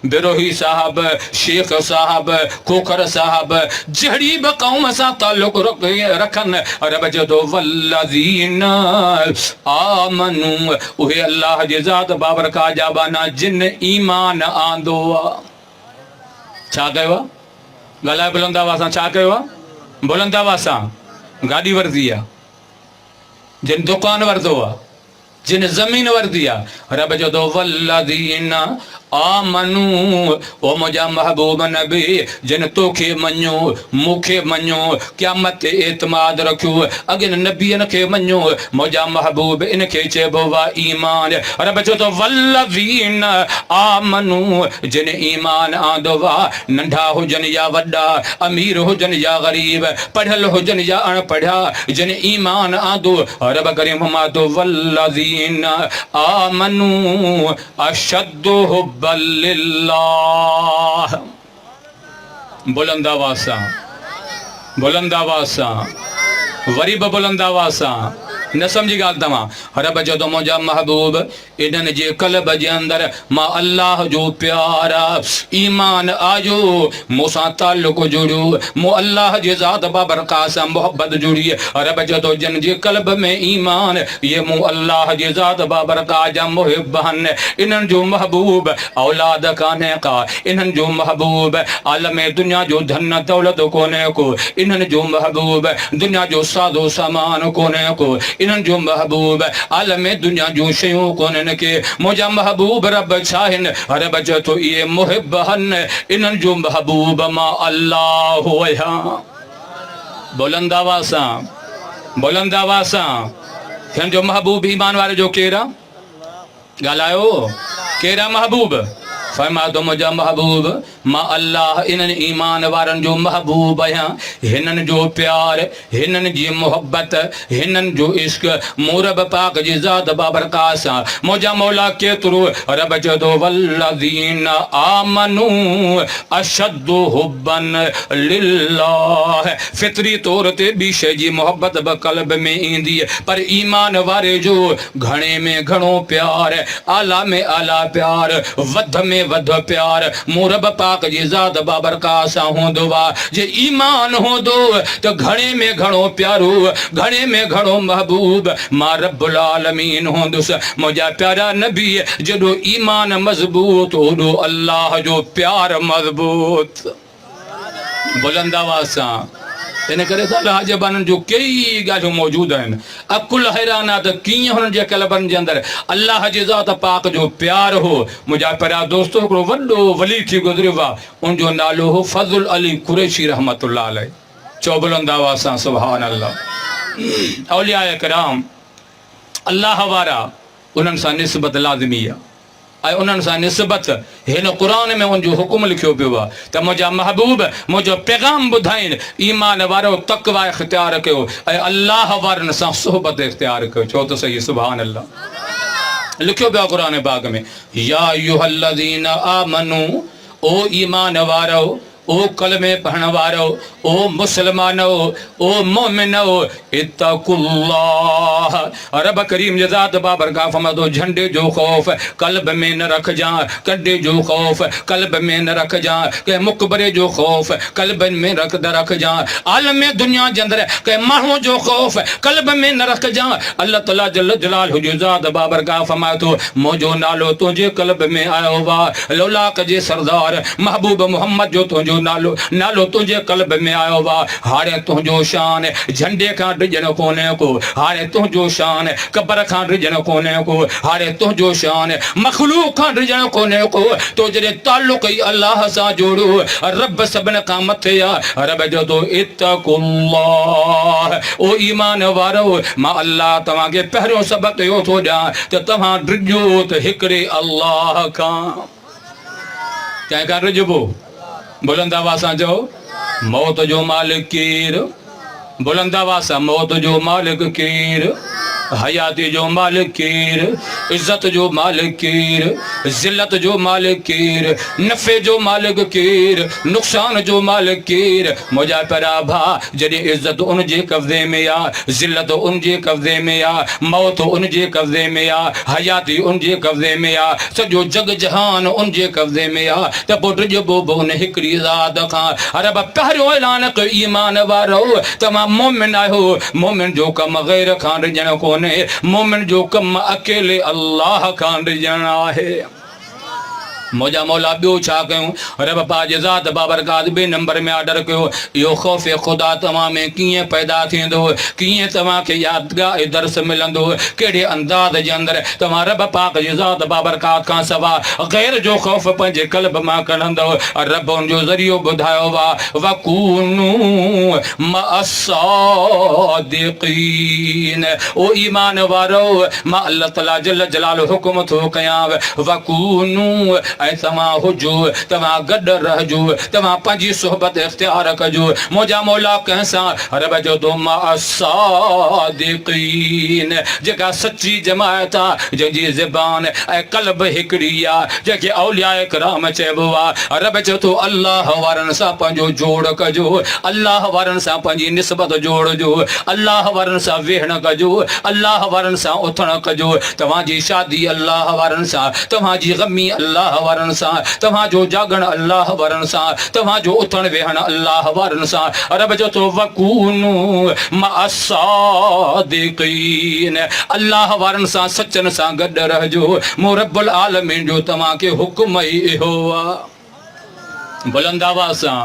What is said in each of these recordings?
बिरोही साहब, शेख साहब, खोखर साहब जड़ी ब कौम सां ताल्लुक रखन रब जदो वल्लज़ीन आमनू उहे अल्लाह जे ज़ात बाबरका जाबाना जिन ईमान आंदो आ। छा कयो आहे? ॻाल्हाए बुलंद आवाज़ सां, छा कयो आहे? बुलंद आवाज़ सां। गाॾी वरिती आहे, जिन दुकान वरितो आहे, जिन ज़मीन वरिती आहे, रब चवंदो वल्लज़ीन आमनू ओ मुंहिंजा महबूब नबी जिन तोखे मञो, मूंखे मञो, क़यामत ते एतमाद रखियो, अॻिन नबीअनि खे मञो, मुंहिंजा महबूब इन खे चइबो आहे ईमान। रब चवंदो वल्लज़ीन आमनू जिन ईमान आंदो आहे, नंढा हुजनि या वॾा, अमीर हुजनि या ग़रीब, पढ़ियल हुजनि या अणपढ़िया, जिन ईमान आंदो रब करीम फरमातो वल्लज़ीन आमनू अशद्दु हुब्बन लिल्लाह। बुलंद आवाज़ सां, बुलंद आवाज़ सां, वरी बि बुलंद आवाज़ सां। न सम्झी ॻाल्हि तव्हां। रब चवंदो मुंहिंजा महबूब इन्हनि जे क़ल्ब जे अंदरि मां अल्लाह जो प्यार ईमान आयो, मूंसां ताल्लुक जुड़ियो, मूं अल्लाह जे ज़ात बाबरका सां मोहब्बत जुड़ी। रब चवंदो जिन जे क़ल्ब में ईमान, ये मूं अल्लाह जे ज़ात बाबरका जा मुहिब आहिनि। इन्हनि जो महबूब औलाद कान्हे का, इन्हनि जो महबूब आलम दुनिया जो धन दौलत कोन्हे को, इन्हनि जो महबूब दुनिया जो सादो सामान कोन्हे को, इन्हनि जो महबूब आलम दुनिया जूं शयूं कोन्हनि के। मुंहिंजा महबूब रब छा आहिनि? रब चवे थो इहे मुहिब आहिनि, इन्हनि जो महबूब मां अल्लाह आहियां। बुलंद आवाज़ सां, बुलंद आवाज़ सां। हिन जो महबूब ईमान वारे जो केरु आहे? ॻाल्हायो, केरु आहे महबूब? फरमातो मुंहिंजा महबूब मां अल्लाह इन्हनि ईमान वारनि जो महबूब आहियां। हिननि जो प्यार, हिननि जी मोहब्बत, हिननि जो इश्क मूं रब पाक जी ज़ात बाबरका सां मुंहिंजा मौला केतिरो। रब चवंदो वल्लज़ीन आमनू अशद्दु हुब्बन लिल्लाह। फितरी तौर ते ॿी शइ जी मोहब्बत बि क़ल्ब में ईंदी, पर ईमान वारे जो घणे में घणो प्यार, आला में आला प्यार, वध में वध प्यार मूं रब पाक जी ज़ात बाबरका सां हूंदो आहे। जे ईमान हूंदो त घणे में घणो प्यारो, घणे में घणो महबूब मां रब्बुल आलमीन हूंदुसि। मुंहिंजा प्यारा नबी जॾो ईमान मज़बूत ओॾो अल्लाह जो प्यार मज़बूत। बुलंद आवाज़ सां। इन करे त अल्लाह जे बाननि जो कई ॻाल्हियूं मौजूदु आहिनि। अकुल हैरान आहे त कीअं हुननि जे क़ल्बनि जे अंदरि अल्लाह जे ज़ात पाक जो प्यार हो। मुंहिंजा प्यारा दोस्तो हिकिड़ो वॾो वली थी गुज़रियो आहे, उनजो नालो हो फज़ल अली कुरैशी रहमतुल्लाह अलैह। चओ बुलंद आवाज़ सां सुभान अल्लाह। औलिया किराम अल्लाह वारा, उन्हनि सां निस्बत लाज़िमी आहे ऐं उन्हनि सां निस्बत हिन क़ुर में उनजो हुकुम लिखियो पियो आहे त मुंहिंजा महबूब मुंहिंजो पैगाम ॿुधाइनि, ईमान वारो तक़वा इख़्तियार कयो ऐं अल्लाह वारनि सां सोहबत इख़्तियार कयो। चओ त सही सुभान अल्लाह। लिखियो पियो आहे क़ुर पाक में, या अय्युहल्लज़ीन आमनू ओ ईमान वारो, ओ कलमे पढ़ण वारो, ओ मुसलमानो, ओ मोमिनो, इत्तकुल्लाह। रब करीम जे ज़ात बाबरका फरमातो झंडे जो खौफ कल्ब में न रखजां, कड्डे जो खौफ कल्ब में न रखजां, के मुकबरे जो खौफ कल्ब में रखजां, आलम दुनिया जे अंदरि के माण्हू जो खौफ कल्ब में न रखजां। अल्लाह ताला जल जलाल जो ज़ात बाबरका फरमातो मुंहिंजो नालो तुंहिंजे कल्ब में आयो आहे, लौलाक जे सरदार महबूब मोहम्मद जो तुंहिंजो नालो तुंहिंजे क़ल्ब में आयो आहे। हाणे तुंहिंजो शान झंडे खां डिॼण कोन्हे को, हाणे तुंहिंजो शान क़बर खां डिॼण कोन्हे को, हाणे तुंहिंजो शान मख़लूक खां डिॼण कोन्हे को। तो जॾहिं ताल्लुक़ ई अल्लाह सां जोड़ियो, रब सभिनि खां मथे आहे। रब जो तो इत्तकुल्लाह। ओ ईमान वारो, मां अल्लाह तव्हांखे पहिरियों सबक़ इहो थो ॾियां त तव्हां डिॼो त हिकिड़े अल्लाह खां। कंहिंखां डिॼबो? बुलंद आवाज़ सां चओ, मौत जो मालिक केरु? बुलंद आवाज़ सां, मौत जो मालिक केरु? हयाती जो मालिक केर, इज्जत जो मालिक केर, जिल्लत जो मालिक केर, नफ़े जो मालिक केर, नुक़सान जो मालिक केर। मुझा प्यारा भा जॾहिं इज्जत उन जे कब्ज़े में आहे, जिल्लत उन जे कब्ज़े में आहे, मौत उन जे कब्ज़े में आहे, हयाती उन जे कब्ज़े में आहे, सॼो जग जहान उन जे कब्ज़े में आहे, त पोइ टिजबो बि उन हिकिड़ी ज़ात खां। रब पहिरियों ऐलान कयो ईमान वारो तव्हां मोमिन आहियो। मोमिन जो कमु ग़ैर खां ॾिजणु कोन्हे, मोमिन जो कमु अकेले अल्लाह खां ॾिजणु आहे। मुझा मौला ॿियो छा कयूं? रब पाक जी ज़ात बाबरकात ॿिए नंबर में ऑर्डर कयो, इहो ख़ौफ़ ख़ुदा तव्हां में कीअं पैदा थींदो, कीअं तव्हांखे यादगाह दर्स मिलंदो, कहिड़े अंदाज़ जे अंदरि तव्हां रब पाक जी ज़ात बाबरकात खां सवा ग़ैर जो ख़ौफ़ पंहिंजे क़ल्ब मां कढंदव। रब उन जो ज़रियो ॿुधायो आहे, वकूनू मअस्सादिक़ीन। ओ ईमान वारो, मां अल्लाह तआला जल जलाल हुकुम थो कयां, वकूनू ऐं तव्हां हुजो, तव्हां गॾु रहजो, तव्हां पंहिंजी सोहबत इख़्तियार कजो। मुंहिंजा मौला कंहिंसां रब जो तो मअस्सादिक़ीन, जेका सची जमायत आहे, जंहिंजी ज़बान ऐं क़ल्ब हिकिड़ी आहे, जंहिंखे औलिया किराम चइबो आहे। रब चओ थो अल्लाह वारनि सां पंहिंजो जोड़ कजो, अल्लाह वारनि सां पंहिंजी निस्बत जोड़जो, अल्लाह वारनि सां वेहण कजो, अल्लाह वारनि सां उथण कजो। तव्हांजी शादी अल्लाह वारनि सां, तव्हांजी ग़मी अल्लाह वारनि सां, तव्हांजो जागण अल्लाह वारनि सां, तव्हांजो उथण वेहण अल्लाह वारनि सां। रब जो तो वकूनू मअस्सादिक़ीन, अल्लाह वारनि सां सचनि सां गॾु रहजो। मूं रब्बुल आलमीन जो तव्हांखे हुकुम ई इहो आहे। बुलंद आवाज़ सां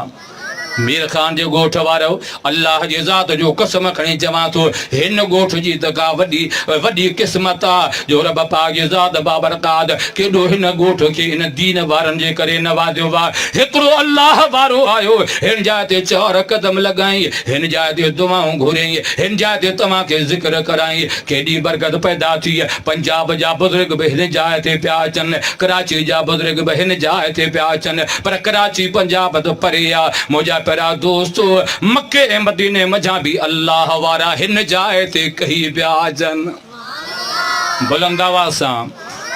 मीर ख़ान जे ॻोठ वारो अल्लाह जी ज़ात जो कसम खणी चवां थो, हिन ॻोठ जी त का वॾी वॾी क़िस्मत आहे जो रब पाक जी ज़ात बाबरकात केॾो हिन ॻोठ खे हिन दीन वारनि जे करे नवाज़ियो आहे। हिकिड़ो अल्लाह वारो आयो, हिन जाइ ते 4 क़दम लॻाई, हिन जाइ ते दुआऊं घुरियईं, हिन जाइ ते तव्हांखे ज़िक्र कराई। केॾी बरकत पैदा थी। पंजाब जा बुज़ुर्ग बि हिन जाइ ते पिया अचनि, कराची जा बुज़ुर्ग बि हिन जाइ ते पिया अचनि, पर कराची पंजाब त परे आहे। मुंहिंजा प्यारा दोस्तो, मके ऐं मदीने मझां बि अल्लाह वारा हिन जाइ ते कही पिया अचनि। बुलंद आवाज़ सां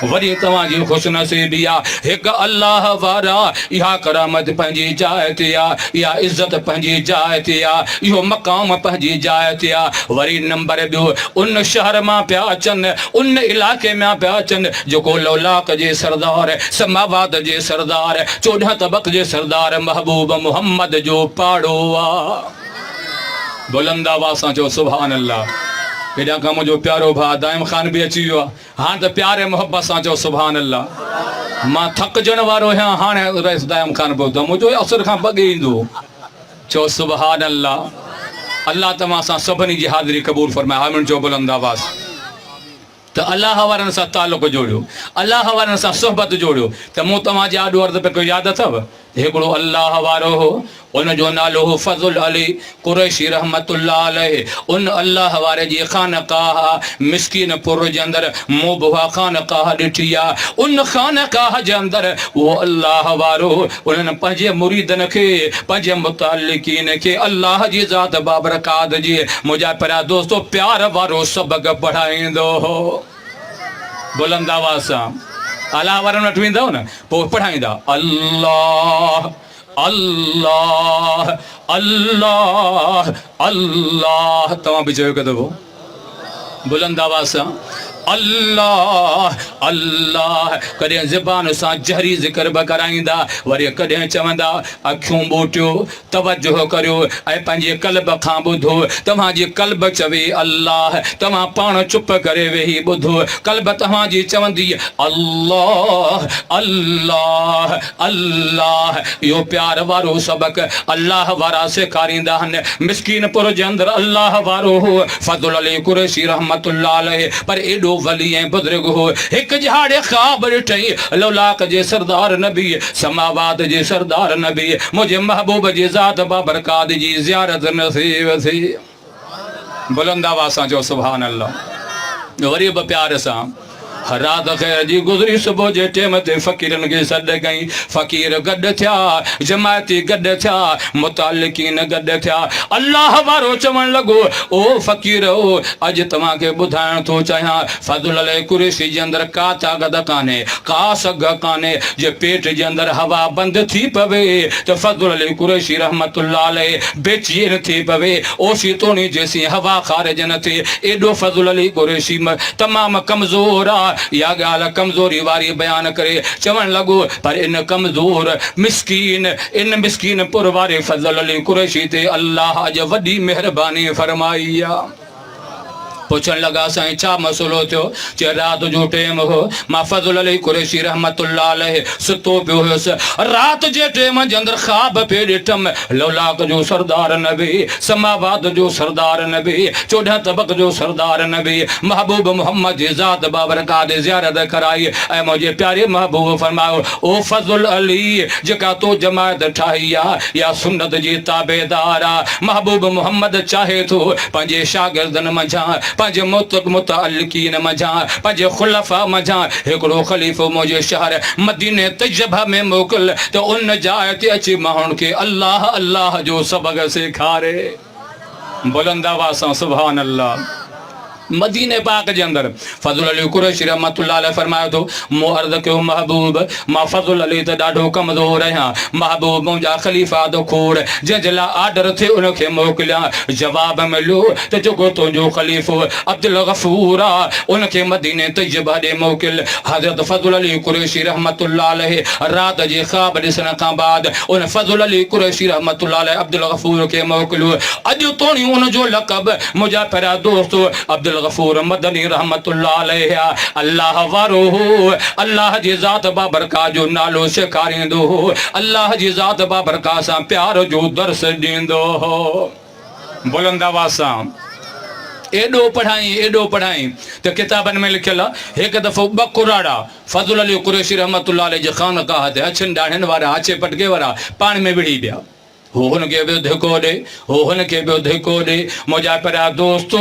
वरी तव्हांजी ख़ुशनसीबी आहे, हिकु अल्लाह वारा, इहा करामत पंहिंजी जाइ ते आहे, इहा इज़त पंहिंजी जाइ ते आहे, इहो मक़ाम पंहिंजी जाइ ते आहे। वरी नंबर ॿियो, उन शहर मां पिया अचनि, उन इलाइक़े मां पिया अचनि जेको लौलाक जे सरदार, समावात जे सरदार, 14 तबक़ जे सरदार महबूब मुहम्मद जो पाड़ो आहे। बुलंद आवाज़ सां चओ सुभान अल्लाह। हेॾा खां मुंहिंजो प्यारो भाउ दाइम ख़ान बि अची वियो आहे। हाणे त प्यारे मोहबत सां चओ सुभान अल्लाह। मां थकिजण वारो आहियां, हाणे रईस दाइम ख़ान पहुतो, मुंहिंजो असुर खां बॻे ईंदो। चओ सुभान अल्लाह। अल्लाह तव्हां सां सभिनी जी हाज़िरी क़बूल फरमाए। आमीन चओ बुलंद आवाज़। त अल्लाह वारनि सां तालुक़ जोड़ियो, अल्लाह वारनि सां सोहबत जोड़ियो। त मूं तव्हांजे आॾो अर्ज़ु पियो कयो, यादि अथव? हिकिड़ो अल्लाह वारो हो, उनजो नालो हो फज़ुल अली कुरैशी रहमतुल्लाह अलैह। उन अल्लाह वारे जी ख़ानक़ाह मिस्कीनपुर जे अंदरि मूं बि उहा ख़ानक़ाह ॾिठी आहे। उन ख़ानक़ाह जे अंदरि उहो अल्लाह वारो उन्हनि पंहिंजे मुरीदनि खे, पंहिंजे मुतालिकीन खे अल्लाह जी ज़ात बाबरकात जी, मुंहिंजा प्यारा दोस्तो, प्यार वारो सबक़ पढ़ाईंदो हो। बुलंद आवाज़ सां अल्लाह वारनि वटि वेंदव न, पोइ पढ़ाईंदा अल्लाह अल्लाह अल्लाह अल्लाह। तव्हां बि चयो हिकु दफ़ो बुलंद आवाज़ सां अल्लाह अल्लाह। कॾहिं ज़बान सां जहरी ज़िक्र बि कराईंदा, वरी कॾहिं चवंदा अखियूं ॿोटियो, तवजो करियो ऐं पंहिंजे क़ल्ब खां ॿुधो। तव्हांजी क़ल्ब चवे अल्लाह, तव्हां पाण चुप करे वेही ॿुधो। क़ल्ब तव्हांजी चवंदी अल्लाह अल्लाह अल्लाह। इहो प्यार वारो सबक़ अल्लाह वारा सेखारींदा आहिनि। मिस्कीनपुर जे अंदरि अल्लाह वारो हो फज़ुल अली कुरैशी रहमतुल्लाह अलैह, पर एॾो वली ऐं बुज़ुर्ग हो। हिकु जहाड़े ख़्वाब ॾिठई, लौलाक जे सरदार नबी, समावात जे सरदार नबी, मुंहिंजे महबूब जी ज़ात बाबरकात जी ज़ियारत नसीब थी। बुलंद आवाज़ सां चओ सुभान अल्लाह। वरी बि प्यार सां रात ख़ैर जी गुज़री सुबुह जे टाइम ते फ़क़ीरनि खे सॾ कई फ़क़ीर गॾु थिया जमायती गॾु थिया मुतालिकीन गॾु थिया अल्लाह वारो चवणु लॻो ओ फ़क़ीर ओ अॼु तव्हांखे ॿुधाइण थो चाहियां फ़ज़ल अल कुरैशी जे अंदरि का ताक़त कान्हे का सघ कान्हे जे पेट जे अंदरि हवा बंदि थी पवे त फ़ज़ल अल कुरैशी रहमतुल्लाह अलैह बेचैन थी पवे ओसी तोणी जेसीं हवा ख़ारिज न थिए एॾो फ़ज़ल अल कुरैशी तमामु कमज़ोर आहे या ॻाल्हि कमज़ोरी वारी बयान करे चवणु लॻो पर इन कमज़ोर इन मिस्कीन पुर वारे फ़ज़ल अल कुरैशी ते अल्लाह अॼु वॾी महिरबानी फरमाई आहे पुछण लॻा साईं छा मसइलो थियो चए राति जो टाइम हो मां फ़ज़ल अल कुरैशी रहमतुल्लाह अलैह सुतो पियो हुयुसि राति जे टाइम जे अंदरि ख़्वाब पे ॾिठमि लौलाक जो सरदार नबी समावाद जो सरदार नबी 14 तबक़ जो सरदार नबी महबूब मोहम्मद जी ज़ात बाबरकात ज़ियारत कराई ऐं मुंहिंजे प्यारे महबूब फरमायो ओ फ़ज़ल अली जेका तो जमायत ठाही आहे या सुन्नत जी ताबेदार आहे महबूब मोहम्मद चाहे थो पंहिंजे शागिर्दनि मंझां पंहिंजे मुतअल्लिक़ीन मंझां पंहिंजे ख़ुलफ़ा मंझां हिकिड़ो ख़लीफ़ो मुंहिंजे शहर मदीने तैयबा में मोकिल त उन जाइ ते अची माण्हुनि खे अल्लाह अल्लाह जो सबक़ सेखारे बुलंद आवाज़ सां सुभान अल्लाह मदीने पाक जे अंदरि फ़ज़ल अल कुरैशी रहमतुल्लाह अलैह फरमायो थो मूं अर्ज़ कयो महबूब मां फ़ज़ल अली त ॾाढो कमज़ोर आहियां महबूब मुंहिंजा ख़लीफ़ा तो खोड़ जंहिंजे लाइ आर्डर थिए उनखे मोकिलियां जवाब मिलियो त जेको तुंहिंजो ख़लीफ़ो अब्दुल गफ़ूर आहे उनखे मदीने तैयबा ॾे मोकिल हज़रत फ़ज़ल अली कुरैशी रहमतुल्लाह अलैह राति जे ख़्वाब ॾिसण खां बाद उन फ़ज़ल अली कुरैशी रहमतुल्लाह अलैह अब्दुल गफ़ूर खे मोकिलियो अॼु तोणी उनजो लक़ब मुंहिंजा पहिरियां दोस्त अब्दुल गफ़ूर मदनी रहमतुल्लाह अलैह अल्लाह वारो हो अल्लाह जी ज़ात बाबरकात जो नालो सेखारींदो हो अल्लाह जी ज़ात बाबरकात सां प्यार जो दर्स ॾींदो हो बुलंद आवाज़ सां एॾो पढ़ाई त किताबनि में लिखियल आहे हिकु दफ़ो 2 कुराड़ा फ़ज़ल अली कुरैशी रहमतुल्लाह अलैह जे ख़ानक़ाह ते अछनि ॾाढ़नि वारा आचे पटके वारा पाण में विढ़ी पिया हो हुनखे बि धिको ॾे हो हुनखे बि धिको ॾे मुंहिंजा पहिरियां दोस्तो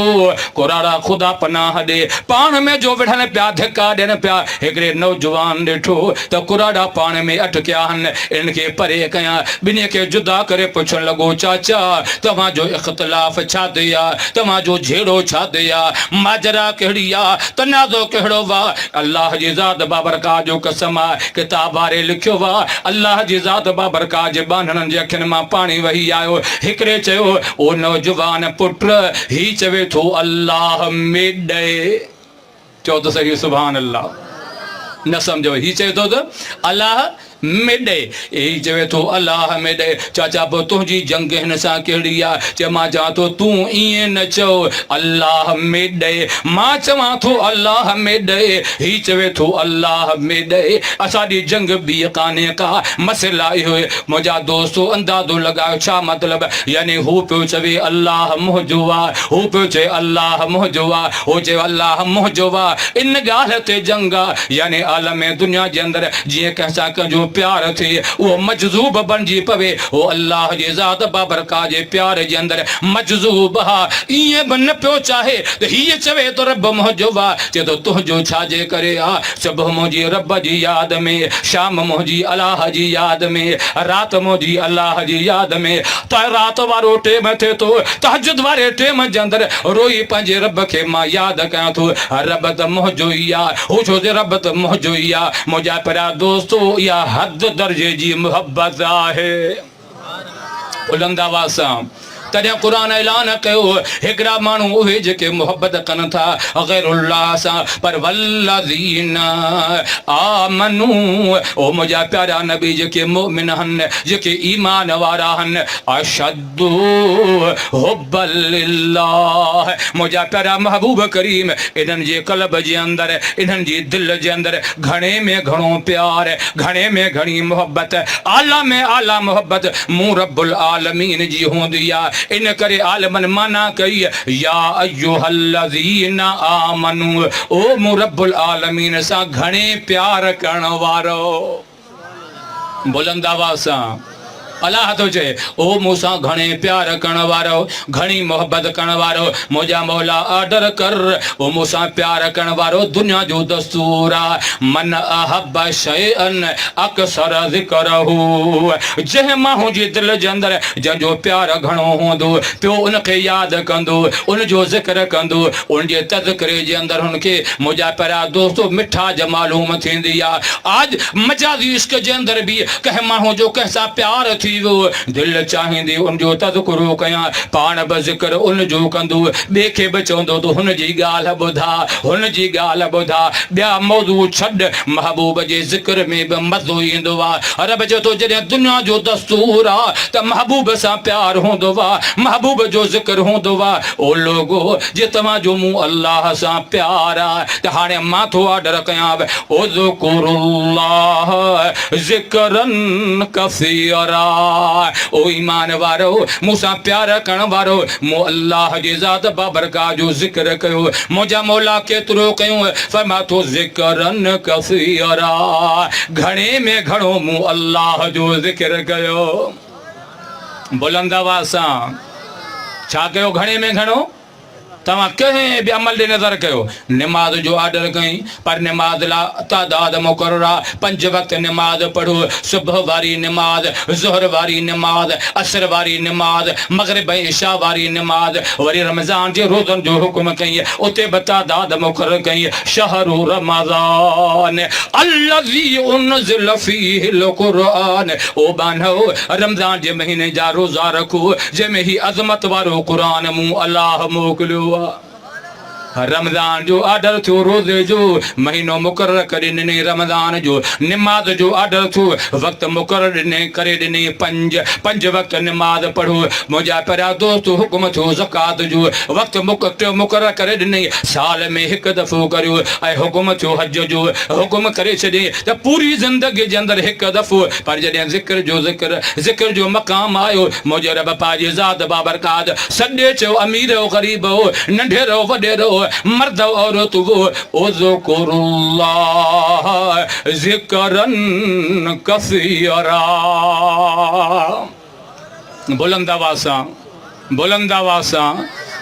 कुराड़ा ख़ुदा पनाह ॾे पाण में जो विढ़नि पिया धिका ॾियनि पिया हिकिड़े नौजवान ॾिठो त कुराड़ा पाण में अटकिया आहिनि इनखे परे कयां ॿिन्ही खे जुदा करे पुछणु लॻो चाचा तव्हांजो इख़्तिलाफ़ छा ते आहे तव्हांजो झेड़ो छा ते आहे माजरा कहिड़ी आहे तनाज़ो कहिड़ो आहे अल्लाह जी ज़ात बाबरकात जो कसम आहे किताब वारे लिखियो आहे अल्लाह जी ज़ात बाबरकात जे बानड़नि जे अखियुनि मां पाणी वही आयो हिकिड़े चयो ओ नौजवान पुट ही चवे थो अल्लाह में ॾे चओ त सही सुभान अल्लाह न सम्झो ही चए थो त अल्लाह में ॾे ही चवे थो अल्लाह में ॾे चाचा पोइ तुंहिंजी जंग हिन सां कहिड़ी आहे चए मां चवां थो तूं ईअं न चओ अल्लाह में ॾे मां चवां थो अल्लाह में ॾे ही चवे थो अल्लाह में ॾे असांजी जंग ॿी कान्हे का मसइला इहो मुंहिंजा दोस्तो अंदाज़ो लॻायो छा मतिलबु यानी हू पियो चवे अल्लाह मुंहिंजो आहे हू पियो चए अल्लाह मुंहिंजो आहे हू चयो अल्लाह मुंहिंजो आहे इन ॻाल्हि ते जंग आहे यानी आलम दुनिया जे अंदरि जीअं कंहिंसां कंहिंजो प्यार थिए उहो मजज़ूब बणिजी पवे हो अल्लाह जी ज़ात बाबरकात जे प्यार जे अंदरि मजज़ूब आहे ईअं बि न पियो चाहे त हीअ चवे थो रब मुंहिंजो आहे चए थो तुंहिंजो छाजे करे आहे सुबुह मुंहिंजी रब जी यादि में शाम मुंहिंजी अलाह जी यादि में राति मुंहिंजी अलाह जी यादि में त राति वारो टेम थिए थो तहजुद वारे टेम जे अंदरि रोई पंहिंजे रब खे मां यादि कयां थो रब त मुंहिंजो ई आहे हू छो जे रब त मुंहिंजो ई आहे मुंहिंजा पहिरियां दोस्तो इहा हद दर्जे जी मोहब्बत आहे बुलंद आवाज़ सां तॾहिं क़ुरान ऐलान कयो हिकिड़ा माण्हू उहे जेके मोहब्बत कनि था ग़ैरुल्लाह सां पर वल्लज़ीन आमनू ओ मुंहिंजा प्यारा नबी जेके मोमिन आहिनि जेके ईमान वारा आहिनि अशद्दु हुब्बन लिल्लाह मुंहिंजा प्यारा महबूब करीम इन्हनि जे क़ल्ब जे अंदरि इन्हनि जी दिलि जे अंदरि घणे में घणो प्यार घणे में घणी मोहब्बत आला में आला मोहब्बत मूं रब्बुल आलमीन जी हूंदी आहे इन करे आलमन माना कई या अय्युहल्लज़ीन आमनू ओ मूं रब्बुल आलमीन सां घणे प्यार करण वारो बुलंद आवाज़ सां अल्लाह तो चए ओ मूंसां घणे प्यार करण वारो घणी मोहब्बत करण वारो मुंहिंजा मौला ऑर्डर कर ओ मूंसां प्यार करण वारो दुनिया जो दस्तूर आहे मन अहब शैअन अक्सर ज़िक्रहू जंहिं माण्हू जे दिलि जे अंदरि जंहिंजो प्यार घणो हूंदो पियो उनखे यादि कंदो उनजो ज़िक्र कंदो उनजे तज़किरे जे अंदरि हुनखे मुंहिंजा प्यारा दोस्तो मिठास मालूम थींदी आहे आज मजाज़ी इश्क जे अंदरि बि कंहिं माण्हू जो कंहिंसां प्यार थी वियो दिलि चाहींदी उनजो तज़किरो कयां पाण बि ज़िक्र उनजो कंदो ॿिए खे बि चवंदो त हुनजी ॻाल्हि ॿुधा हुनजी ॻाल्हि ॿुधा ॿिया मौज़ू छॾ महबूब जे ज़िक्र में बि मज़ो ईंदो आहे रब चए थो जॾहिं दुनिया जो दस्तूर आहे त महबूब सां प्यार हूंदो आहे महबूब जो ज़िक्र हूंदो आहे ओ लोगो जे तव्हांजो मूं अल्लाह सां प्यार आहे त हाणे मां थो ऑर्डर कयां उज़्कुरुल्लाह ज़िक्रन कसीरा ओ ईमान वारो मूंसां प्यार करण वारो मूं अल्लाह जी ज़ात बाबरकात जो ज़िक्र कयो मुंहिंजा मौला केतिरो कयूं फरमा थो ज़िक्रन कसीरा घणे में घणो मूं अल्लाह जो ज़िक्र कयो बुलंद आवाज़ सां छा कयो घणे में घणो तव्हां कंहिं बि अमल ॾे नज़र कयो निमाज़ जो ऑर्डर कई पर निमाज़ लाइ तादाद मुक़ररु आहे 5 वक़्त निमाज़ पढ़ो सुबुह वारी निमाज़ ज़ुहर वारी निमाज़ असर वारी निमाज़ मग़रिब ऐं इशा वारी निमाज़ वरी रमज़ान जे रोज़नि जो हुकुम कई उते बि तादाद मुक़ररु कई शहरु रमज़ान अल्लज़ी उनज़िल फ़ीहिल क़ुरआन ओ बानो रमज़ान जे महीने जा रोज़ा रखो जंहिंमें ही अज़मत वारो क़ुरान मूं अल्लाह मोकिलियो रमज़ान जो ऑर्डर थियो रोज़े जो महीनो मुक़ररु करे ॾिनई रमज़ान जो निमाज़ जो ऑर्डर थियो वक़्तु मुक़ररु ॾिने करे ॾिनई 5 वक़्त निमाज़ पढ़ो मुंहिंजा प्यारा दोस्त हुकुम थियो ज़कात जो वक़्तु मुक़ररु करे ॾिनई साल में हिकु दफ़ो करियो ऐं हुकुम थियो हज जो हुकुम करे छॾियईं त पूरी ज़िंदगी जे अंदरि हिकु दफ़ो पर जॾहिं ज़िक्र जो मक़ाम आयो मुंहिंजे रब पाक जी ज़ात बाबरकात सॾे चयो अमीर हो ग़रीब हो नंढे रहो वॾे रहो मर्द औरत वो उज़्कुरुल्लाह ज़िक्रन कसीरा बुलंद आवाज़ सां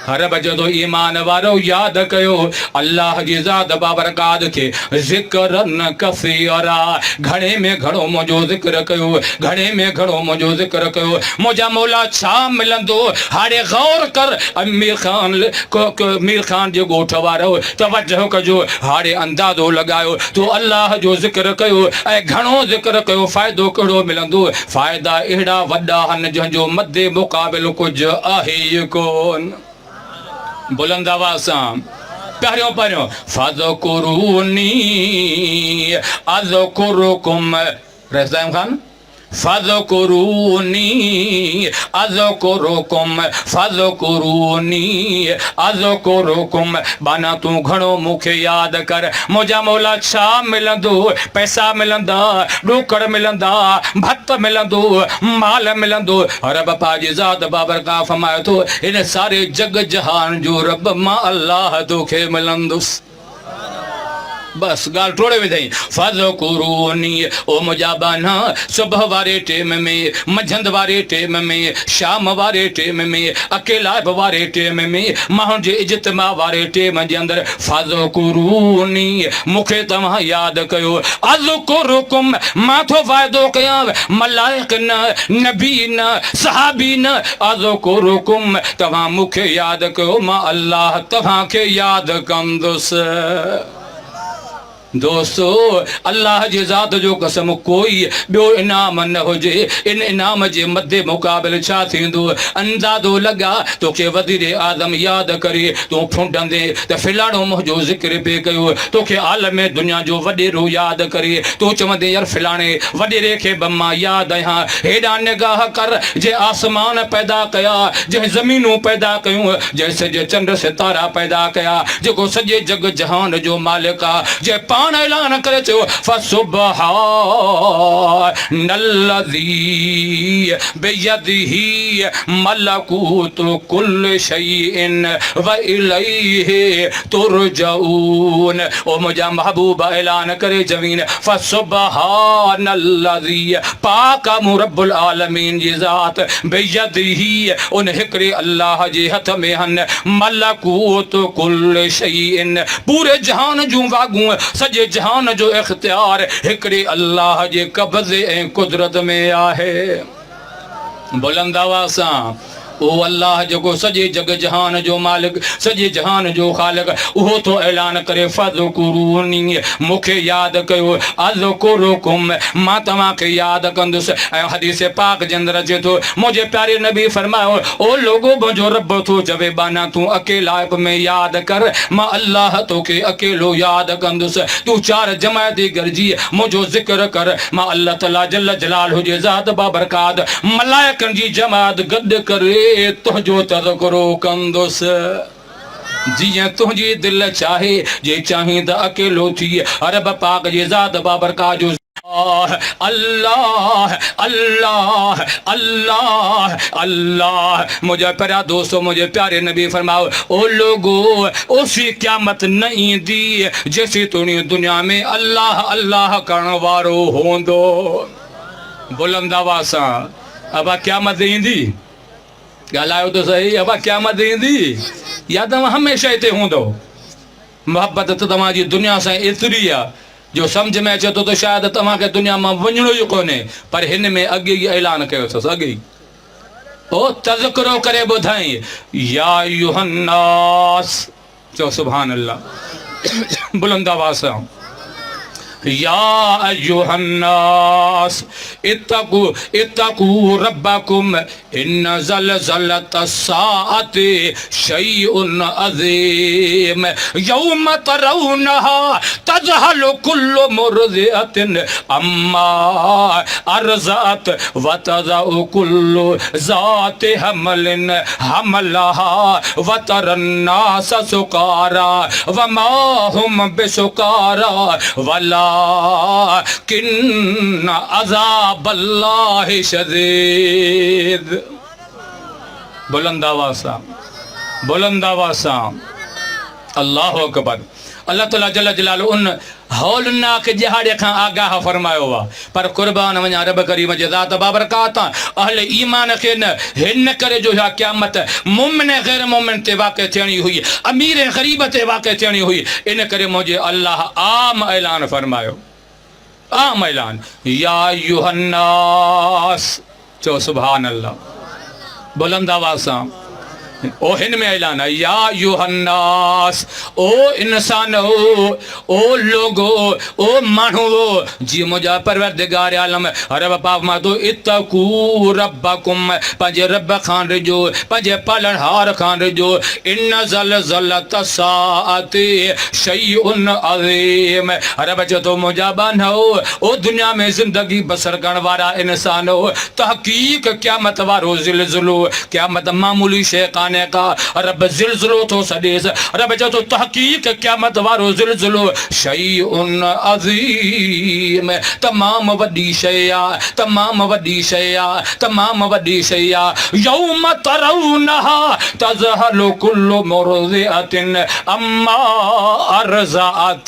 रब जो ईमान वारो यादि कयो अल्लाह जी ज़ात बाबरकात खे ज़िक्रन कसीरा घणे में घणो मुंहिंजो ज़िक्र कयो घणे में घणो मुंहिंजो ज़िक्र कयो मुंहिंजा मौला छा मिलंदो हाणे गौर कर मीर ख़ान जे ॻोठ वारो तवजो कजो हाणे अंदाज़ो लॻायो तो अल्लाह जो ज़िक्र कयो ऐं घणो ज़िक्र कयो फ़ाइदो कहिड़ो मिलंदो फ़ाइदा अहिड़ा वॾा आहिनि जंहिंजो मदे मुक़ाबिल कुझु आहे ई कोन बुलंद आवाज़ सां पहिरियों फ़ज़कुरूनी अज़कुरुकुम रज़ाइम ख़ान फ़ज़कुरूनी अज़कुरुकुम फ़ज़कुरूनी अज़कुरुकुम बाना तूं घणो मूंखे यादि कर मुंहिंजा मौला छा मिलंदो पैसा मिलंदा ॾोकड़ मिलंदा भत मिलंदो माल मिलंदो रब पाक जी ज़ात बाबरकात फ़रमाए थो हिन सारे जग जहान जो रब मां अल्लाह तोखे मिलंदुसि बस ॻाल्हि टोड़े विधई फ़ज़कुरूनी ओ मुंहिंजा बाना सुबुह वारे टेम में मंझंदि वारे टेम में शाम वारे टेम में अकेलाइप वारे टेम में माण्हुनि जे इज्तिमा वारे टेम जे अंदरि फ़ज़कुरूनी मूंखे तव्हां यादि कयो अज़कुरुकुम मां थो फ़ाइदो कयां मलाइक न नबी न सहाबी न अज़कुरुकुम तव्हां मूंखे यादि कयो मां अल्लाह तव्हांखे यादि कंदुसि दोस्तो अल्लाह जी ज़ात जो कसम कोई ॿियो इनाम न हुजे इन इनाम जे मदे मुक़ाबिल छा थींदो अंदाज़ो लॻा तोखे वज़ीर आज़म यादि करे तूं फुंडंदे त फिलाणो मुंहिंजो ज़िक्र पे कयो तोखे आलम दुनिया जो वॾेरो यादि करे तूं चवंदे यार फिलाणे वॾेरे खे बि मां यादि आहियां हेॾा निगाह कर जे आसमान पैदा कया जंहिं ज़मीनूं पैदा कयूं जंहिं सॼे चंड सितारा पैदा कया जेको सॼे जग जहान जो मालिक आहे जंहिं कुरान ऐलान करे चो फसुबहानल्लज़ी बियदिही मलकूतु कुल्लि शैइन व इलैहि तुरजऊन। ओ मुझा महबूब ऐलान करे जमीन फसुबहानल्लज़ी पाक मुरब्बुल आलमीन जी ज़ात बियदिही उन हिकड़े अल्लाह जे हथ में हन मलकूतु कुल्लि शैइन पूरे जहान जूं वागूं सॼे जहान जो इख्तियार हिकड़े अल्लाह जे कब्ज़े ऐं कुदरत में आहे। बुलंद आवाज़ सां ओ अल्लाह जेको सॼे जग जहान जो मालिक सॼे जहान जो ख़ालिक उहो तो ऐलान करे फ़ज़कुरूनी मूंखे यादि कयो अज़कुरुकुम मां तव्हांखे यादि कंदुसि। ऐं हदीस पाक जे अंदरि अचे थो मुंहिंजे प्यारे नबी फरमायो ओ लोगो मुंहिंजो रब थो चवे बाना तूं अकेला में यादि कर मां अल्लाह तोखे अकेलो यादि कंदुसि। तूं चार जमायती गॾिजी मुंहिंजो ज़िक्र कर मां अल्लाह ताला जल जलाल हुजे ज़ात बाबरकात मलाइकनि जी जमात गॾु करे तुंहिंजो तज़किरो कंदुसि जीअं तुंहिंजी दिलि चाहे जे चाहीं त अकेलो थी रब पाक जे ज़ात बाबरकात जो अल्लाह अल्लाह अल्लाह अल्लाह। मुझे प्यारा दोस्तों मुझे प्यारे नबी फरमाओ ओ लोगो उसी क़यामत न ईंदी जैसी तुनी दुनिया में अल्लाह अल्लाह करण वारो होंदो। बुलंद आवाज़ सां अबा क़यामत ईंदी ॻाल्हायो तो सही अबा क़यामत ईंदी या तव्हां हमेशह हिते हूंदो। मोहब्बत त तव्हांजी दुनिया सां एतिरी आहे जो सम्झ में अचे थो त शायदि तव्हांखे दुनिया मां वञिणो ई कोन्हे पर हिन में अॻे ई ऐलान कयो अथसि अॻे ई ओ तज़किरो करे ॿुधाई या अय्युहन्नास चओ सुभान अल्लाह बुलंद आवाज़ सां या अय्युहन्नास इत्तकू इत्तकू रब्बकुम इन्न ज़लज़लतस्साअति शैउन अज़ीम यौम तरौनहा तज़हलु कुल्लु मुर्दिअतिन अम्मा अर्ज़अत व तज़अु कुल्लु ज़ाति हमलिन हमलहा व तरन्नास सुकारा व मा हुम बिसुकारा वला किन्न अज़ाबल्लाहि शदीद। बुलंद आवाज़ सां बुलंद आवाज़ सां अल्लाहु अकबर। अल्लाह ताला जल जलाल उन हौलनाक जहाड़े खां आगाह फरमायो आहे पर कुर्बान वञा रब करीम जे ज़ात बाबरकात अहले ईमान खे न हिन करे जो छा क़यामत मुमिन गैर मुमिन ते वाक़िअ थियणी हुई अमीर ग़रीब ते वाक़िअ थियणी हुई इन करे मुंहिंजे अल्लाह आम ऐलान फरमायो आम ऐलान या अय्युहन्नास चओ सुभान अल्लाह बुलंद आवाज़ सां ओ हिन में ऐलान है या अय्युहन्नास ओ इंसान ओ लोगो ओ माण्हू जी मुंहिंजा परवरदिगार आलम रब पाक मां तो इत्तकू रब्बकुम पंहिंजे रब खां रिजो पंहिंजे पालनहार खां रिजो इन ज़लज़लतस्साअति शैउन अज़ीम। रब चए थो मुंहिंजा बानो ओ दुनिया में ज़िंदगी बसर करण वारा इंसान तहक़ीक़ क़यामत वारो ज़िलज़िलो क़यामत मामूली शइ कान्हे का रब ज़िलज़िलो थो सॾेसि रब चए थो तहक़ीक़ क़यामत वारो ज़िलज़िलो शैउन अज़ीम तमामु वॾी शइ आहे तमामु वॾी शइ आहे तमामु वॾी शइ आहे यौम तरौनहा तज़हलु कुल्लु मुर्दिअतिन अम्मा अर्ज़अत।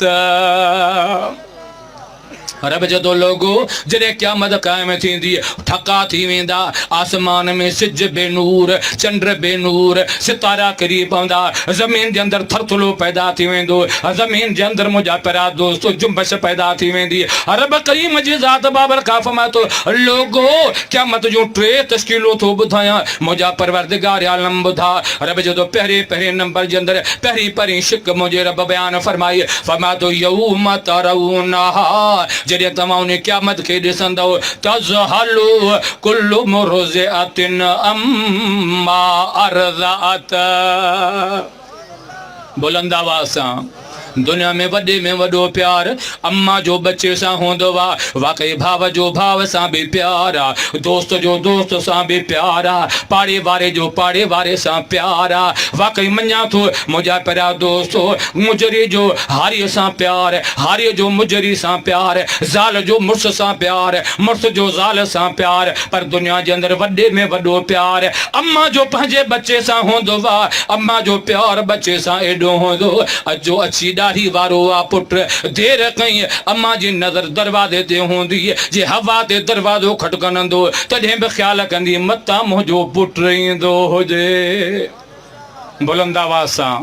रब जदो लोगो जॾहिं क़यामत क़ाइम थींदी ठका थी वेंदा आसमान में सिज बेनूर चंड बेनूर सितारा किरी पवंदा ज़मीन जे अंदरि थरथलो पैदा थी वेंदो ज़मीन जे अंदरि मुंहिंजा प्यारा दोस्त जुंबश पैदा थी वेंदी रब करीम जी ज़ात बाबर खां फरमाए थो लोगो क़यामत जूं टे तश्कीलूं थो ॿुधायां मुंहिंजा परवरदिगार आलम ॿुधा रब जदो पहिरें नंबर जे अंदरि पहिरीं शिक मुंहिंजे रब बयान फरमाए थो यौम तरौनहा जॾहिं तव्हां उन क़यामत खे ॾिसंदव तज़हलु कुल्लु मुर्दिअतिन अम्मा अर्ज़अत। बुलंद आवाज़ सां दुनिया में वॾे में वॾो प्यार अम्मा जो बच्चे सां हूंदो आहे। वाकई भाव जो भाव सां बि प्यार आहे, दोस्त जो दोस्त सां बि प्यार आहे, पाड़े वारे जो पाड़े वारे सां प्यार आहे। वाकई मञा थो मुंहिंजा प्यारा दोस्तो, मुजरी जो हारीअ सां प्यार, हारीअ जो मुजरी सां प्यार, ज़ाल जो मुड़ुस सां प्यार, मुड़ुस जो ज़ाल सां प्यार, पर दुनिया जे अंदरि वॾे में वॾो प्यार अम्मा जो पंहिंजे बच्चे सां हूंदो आहे। अम्मा जो प्यार बच्चे सां एॾो हूंदो, अजो अची ॾाढी वारो आहे पुट, देर कई अम्मा जी नज़र दरवाज़े ते हूंदी, जे हवा ते दरवाज़ो खटकंदो तॾहिं बि ख़्यालु कंदी मतां मुंहिंजो पुटु ईंदो हुजे। बुलंद आवाज़ सां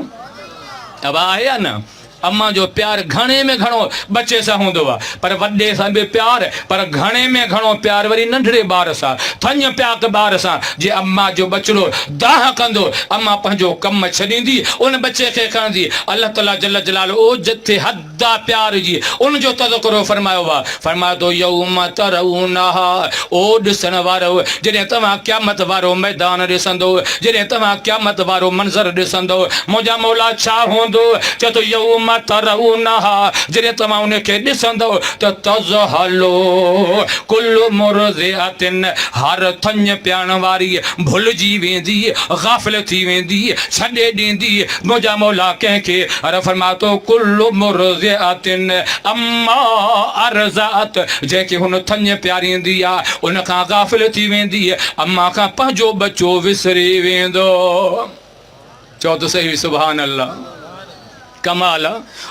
अब आहे या न? अम्मा जो प्यार घणे में घणो बच्चे सां हूंदो आहे, पर वॾे सां बि प्यार, पर घणे में घणो प्यार वरी नंढड़े ॿार सां, थञ प्याक ॿार सां। जे अम्मा जो बचिड़ो दाह कंदो, अम्मा पंहिंजो कमु छॾींदी, उन बच्चे खे खणंदी। अल्लाह ताला जल जलाल ओ जिथे हद आहे प्यार जी, उनजो तज़किरो फरमायो आहे। फरमायो तो यौम तरऊनहा, ओ ॾिसण वारो जॾहिं तव्हां क़यामत वारो मैदान ॾिसंदो, जॾहिं तव्हां क़यामत वारो मंज़र ॾिसंदो, मुंहिंजा मौला छा हूंदो? चए थो यौम तरऊनहा, जॾहिं तव्हां उनखे ॾिसंदो त तज़हलो कुल्लु मुरज़िअतिन, हर थञ पियाण वारी भुलिजी वेंदी, गाफ़िल थी वेंदी, छॾे ॾींदी मुंहिंजा मौला कंहिंखे। अरे फरमायो तो कुल्लु मुरज़िअतिन अम्मा अरज़अत, जंहिंखे हुन थञ प्यारींदी आहे उन खां गाफ़िल थी वेंदी, अम्मा खां पंहिंजो बच्चो विसरी वेंदो। चओ त सही सुभान अल्लाह, कमाल।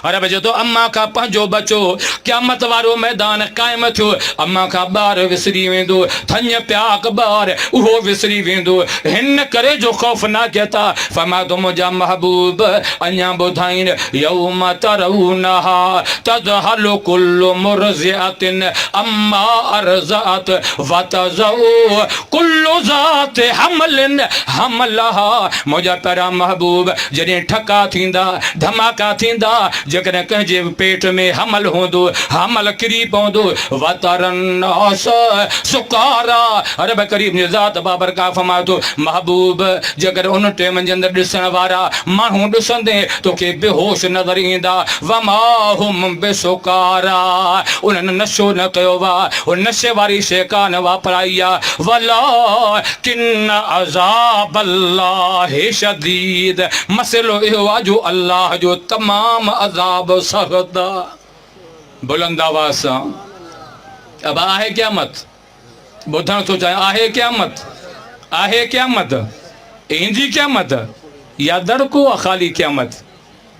अरे बजे तो अम्मा का पंहिंजो बच्चो क़यामत वारो मैदान क़ाइम थियो, अम्मा का ॿार विसरी वेंदो, थञ प्याक ॿार उहो विसरी वेंदो। हिन करे जो ख़ौफ़ न कयता फरमायो मुंहिंजा महबूब अञा ॿुधाइनि यौम तरऊनहा तज़हलु कुल्लु मुरज़िअतिन अम्मा अरज़अत वतज़उ कुल्लु ज़ाति हमलिन हमलहा। मुंहिंजा प्यारा महबूब जॾहिं ठका थींदा, धमाका थींदा, जेकॾहिं कंहिंजे पेट में हमल हूंदो, हमल किरी पवंदो, वतरन्नास सुकारा। रब करीम जी ज़ात बाबरकात फरमायो थो महबूब जेकॾहिं उन टाइम जे अंदरि ॾिसण वारा माण्हू ॾिसंदे तोखे बेहोश नज़र ईंदा, वमा हुम बिसुकारा, उन्हनि नशो न कयो आहे, उन नशे वारी शइ कान वापराई आहे। वलाकिन अज़ाबल्लाहि शदीद, मसइलो इहो आहे जो अल्लाह जो तमाम अज़ाब सख़्त। बुलंद आवाज़ सां अब आहे क़यामत, ॿुधण थो चाहे आहे क़यामत, आहे क़यामत, ईंदी क़यामत या दड़को आहे ख़ाली क़यामत?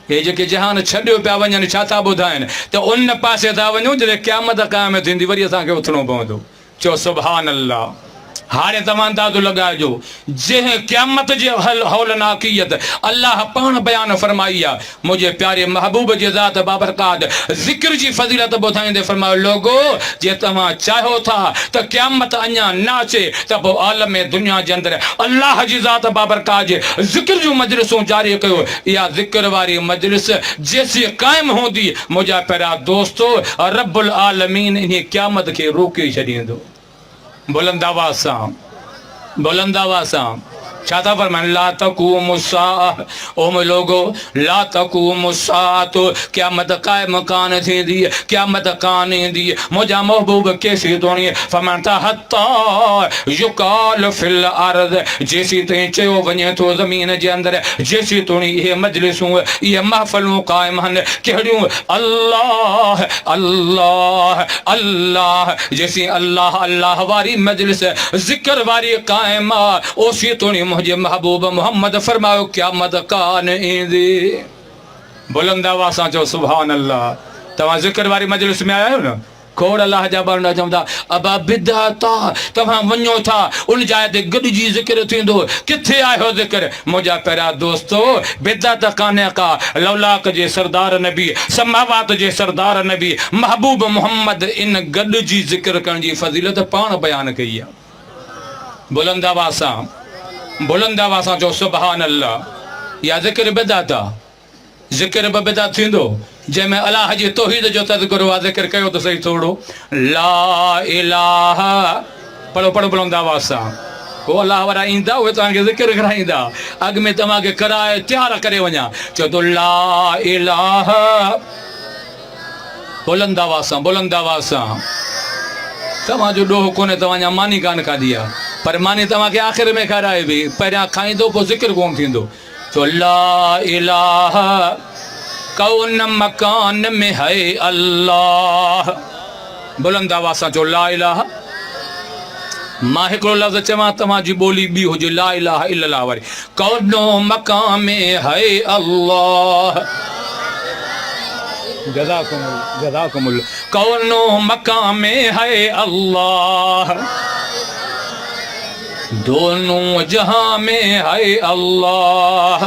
हे जेके जहान छॾियो पिया वञनि छा था ॿुधाइनि त उन पासे था वञूं जॾहिं क़यामत क़ाइम थींदी वरी असांखे उथणो पवंदो। चओ सुभान अल्लाह। हाणे तव्हां अंदाज़ो लॻाइजो जंहिं क़यामत जे हौलनाकियत अल्लाह पाण बयानु फरमाई आहे, मुंहिंजे प्यारे महबूब जे ज़ात बाबरकात ज़िक्र जी फज़ीलत ॿुधाईंदे फरमायो लोगो जे तव्हां चाहियो था त क़यामत अञा न अचे त पोइ आलम दुनिया जे अंदरि अल्लाह जी ज़ात बाबरकात जे ज़िक्र जूं मजलिसूं जारी कयो। इहा ज़िक्र वारी मजलिस जेसीं क़ाइमु हूंदी मुंहिंजा प्यारा दोस्तो रब्बुल आलमीन इन क़यामत खे रोके छॾींदो। बुलंद आवाज़ सां, बुलंद आवाज़ सां छा था फरमाइनि? ला तक़ूमु साअ, ओ मुंहिंजो लोगो ला तक़ूमु साअतु, क़यामत क़ाइम कान थींदी, क़यामत कान ईंदी। मुंहिंजा महबूब केसी तोणी फरमाइनि था हत्ता युक़ाल फिल अर्ज़, जेसी ताईं चयो वञे थो ज़मीन जे अंदरि, जेसी तोणी इहे मजलिसूं इहे महफ़िलूं क़ाइम आहिनि कहिड़ियूं? अल्लाह अल्लाह अल्लाह, जेसी अल्लाह अल्लाह वारी मजलिस ज़िक्र वारी क़ाइम आहे ओसी तोणी मुंहिंजे महबूब मोहम्मद फरमायो क़यामत कान ईंदी। बुलंद आवाज़ सां चओ सुभान अल्लाह। तव्हां ज़िक्र वारी मजलिस में आया आहियो न? खोड़ अल्लाह जा बंदा चवंदा अबा बिदअता, तव्हां वञो था उन जाइ ते गॾिजी ज़िक्र थींदो, किथे आयो ज़िक्र? मुंहिंजा प्यारा दोस्तो बिदअत कान्हे का, लौलाक जे सरदार नबी, समावात जे सरदार नबी महबूब मोहम्मद इन गॾिजी ज़िक्र करण जी फज़ीलत पाण बयानु कई आहे। बुलंद आवाज़ सां, बुलंद आवाज़ सां चओ सुभान अल्लाह। या ज़िक्र बिदअत आहे, ज़िक्र बि बिदअत थींदो जंहिंमें अलाह जी तौहीद जो तज़किरो आहे। ज़िक्र कयो त सही थोरो, ला इलाहा, पढ़ो पढ़ो बुलंद आवाज़ सां, को अल्लाह वारा ईंदा उहे तव्हांखे ज़िक्र कराईंदा अॻ में तव्हांखे कराए तयार करे वञा चओ तो ला इलाहा बुलंद आवाज़ सां तव्हांजो ॾोह कोन्हे तव्हांजा मानी कान खाधी आहे पर मानी तव्हांखे आख़िर में खाराए बि पहिरियां खाईंदो पोइ ज़िक्र कोन थींदो तो ला इलाहा कौन मकान में है अल्लाह बुलंद आवाज़ सां चओ ला इलाहा मां हिकिड़ो लफ़्ज़ चवां तव्हांजी ॿोली ॿी हुजे ला इलाहा इल्लल्लाह वारी कौनो मकाम में है अल्लाह जज़ाकुमुल्लाह कौनो मकाम में है अल्लाह दोनों जहां में है अल्लाह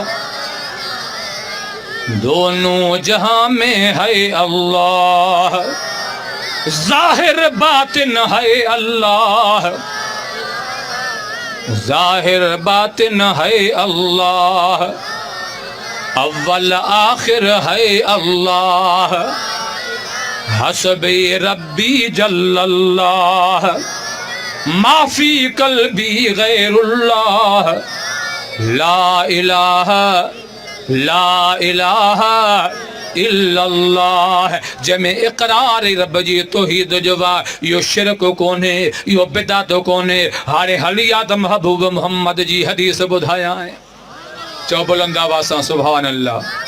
दोनों जहां में है अल्लाह ज़ाहिर बातिन है अल्लाह ज़ाहिर बातिन है अल्लाह अव्वल आखिर है अल्लाह हसबे रब्बी जल्लल्लाह माफी कल्बी गैरुल्लाह ला इलाहा इल्लल्लाह जंहिंमें इक़रार रब जी तौहीद जो आहे इहो शिरक कोन्हे इहो बिदअत कोन्हे हाणे हलिया त महबूब मोहम्मद जी हदीस ॿुधायां चओ बुलंद आवाज़ सां सुभान अल्लाह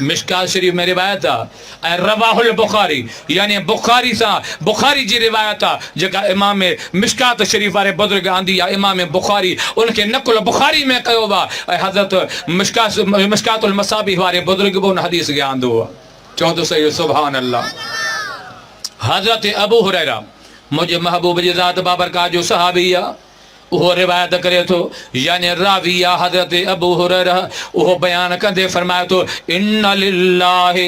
मिशकात शरीफ में रिवायत आहे ऐं रवाहुल बुखारी यानी बुखारी जी रिवायत आहे जेका इमाम मिशकात शरीफ वारे बुज़ुर्ग आंदी आहे इमाम बुखारी उनखे नकुल बुखारी में कयो आहे ऐं हज़रत मिशकातुल मसाबीह वारे बुज़ुर्ग बि उन हदीस खे आंदो आहे चओ त सही सुभान अल्लाह हज़रत अबू हुरैरा मुंहिंजे महबूब जी ज़ात बाबरकात जो सहाबी आहे उहो रिवायत करे थो यानी रावी आहे हज़रत अबू हुरैरा उहो बयान कंदे फरमाए थो इन्ना लिल्लाहि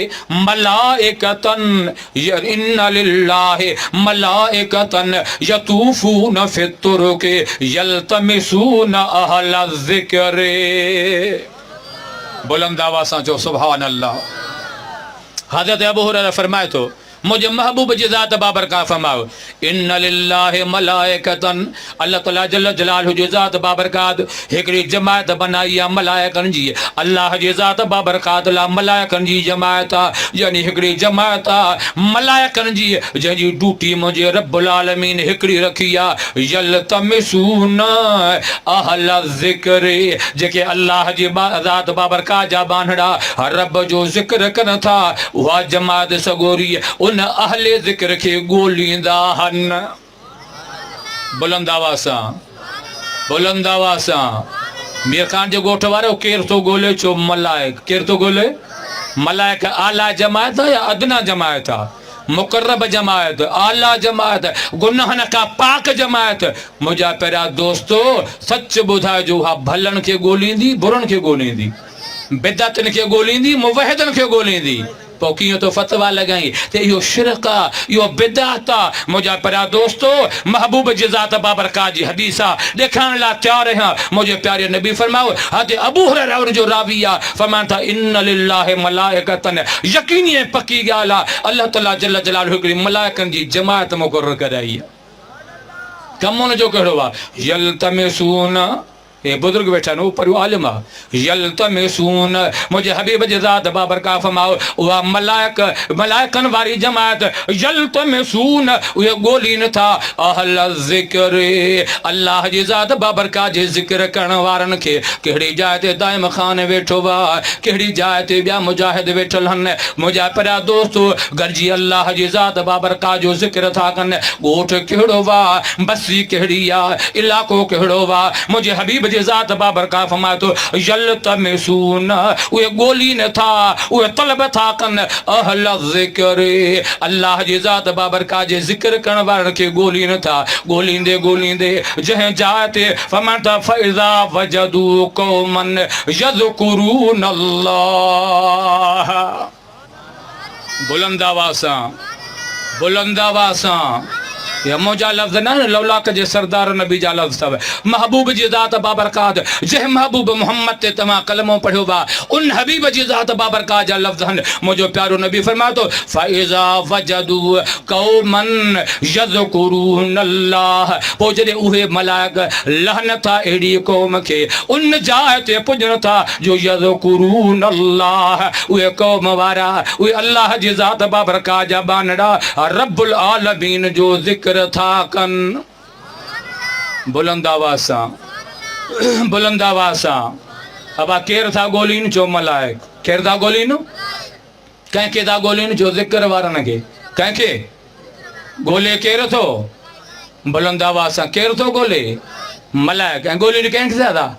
मलाइकतन यतूफून फित्तुरुके यल्तमिसून अहल ज़िक्र बुलंद आवाज़ सां चओ सुभान अल्लाह हज़रत अबू हुरैरा फरमाए थो मुझे महबूब जी ज़ात बाबरकात फरमाओ इन्ना लिल्लाहि मलाइकतन अल्लाह ताला जल्ल जलालहु जी ज़ात बाबरकात हिकिड़ी जमायत बनाई आहे मलाइकनि जी अल्लाह जी ज़ात बाबरकात ला मलाइकनि जी जमायत आहे यानी हिकिड़ी जमायत आहे मलाइकनि जी जंहिंजी ड्यूटी मुंहिंजे रब्बुल आलमीन हिकिड़ी रखी आहे यल्तमिसून अहल ज़िक्र जेके अल्लाह जी ज़ात बाबरकात जा बांधड़ा रब जो ज़िक्र कनि था उहा जमायत सगोरी उन अहले ज़िक्र खे ॻोल्हींदा आहिनि बुलंद आवाज़ सां मीर खान जे ॻोठ वारो केरु थो ॻोल्हे छो मलाइक केरु थो ॻोल्हे मलाइक आला जमायत या अदना जमायत आहे मुक़र्रब जमायत आला जमायत गुनाहनि खां पाक जमायत मुंहिंजा पहिरियां दोस्तो सच ॿुधाइजो हा भलनि खे ॻोल्हींदी बुरनि खे ॻोल्हींदी बिदअतनि खे ॻोल्हींदी मुवहिदनि खे ॻोल्हींदी पोइ कीअं तो फतवा लॻाई त इहो शिरक आहे इहो बिदअत आहे मुंहिंजा पहिरियां दोस्तो महबूब जी ज़ात बाबरकात जी हदीस आहे ॾेखारण लाइ तयारु आहियां मुंहिंजे प्यारे नबी फरमायो हज़रत अबू हुरैरा जो रावी आहे फरमाइनि था इन्ना लिल्लाहि मलाइकतन यकीनी ऐं पकी ॻाल्हि आहे अल्लाह ताला जल्ल जलालहु हिकिड़ी मलाइकनि जी जमायत मुक़ररु कराई आहे कमु उनजो कहिड़ो आहे यल्तमिसून ये बुजुर्ग बैठा नो पर आलिम यल्तमिसून मुझे हबीब जी ज़ात बाबरकात फरमाओ वह मलाइकन वारी जमात यल्तमिसून उहे ॻोल्हीनि था अहल ज़िक्र अल्लाह जी ज़ात बाबरकात जे ज़िक्र करण वारनि खे कहिड़ी जाइ ते दाइम खान वेठो आहे कहिड़ी जाइ ते ॿिया मुजाहिद वेठल आहिनि मुंहिंजा पहिरियां दोस्तो गॾिजी अल्लाह जी ज़ात बाबरकात जो ज़िक्र था कनि ॻोठ कहिड़ो आहे बस्ती कहिड़ी आहे इलाइक़ो कहिड़ो आहे मुंहिंजे हबीब जी ज़ात बाबरकात फरमाए थो यल्तमिसून उहे ॻोल्हीनि था उहे तलब था कनि अहल ज़िक्र अल्लाह जी ज़ात बाबरकात जे ज़िक्र करण वारनि खे ॻोल्हीनि था ॻोल्हींदे जंहिं जाइ ते फरमाइनि था फ़इज़ा वजदू क़ौमन यज़कुरून अल्लाह बुलंद आवाज़ सां या मुंहिंजा लफ़्ज़ न लौलाक जे सरदार नबी जा लफ़्ज़ अथव। महबूब जी ज़ात बाबरकात, जंहिं महबूब मोहम्मद ते तव्हां कलमो पढ़ियो बा, उन हबीब जी ज़ात बाबरकात जा लफ़्ज़ आहिनि। मुंहिंजो प्यारो नबी फरमाए थो, फ़इज़ा वजदू क़ौमन यज़कुरूनल्लाह, पोइ जॾहिं उहे मलाइक लहन था अहिड़ी क़ौम खे, उन जाइ ते पुॼनि था जो यज़कुरूनल्लाह, उहे क़ौम वारा, उहे अल्लाह जी ज़ात बाबरकात जा बानड़ा रब्बुल आलमीन जो ज़िक्र था कनि। बुलंद आवाज़ सां, बुलंद आवाज़ सां। अबा केरु था ॻोल्हीनि? जो मलाइक। केरु था ॻोल्हीनि? कंहिंखे था ॻोल्हीनि? जो ज़िक्र वारनि खे। कंहिंखे ॻोल्हे केरु थो? बुलंद आवाज़ सां केरु थो ॻोल्हे? मलाइक। ऐं ॻोल्हीनि कंहिंखे था?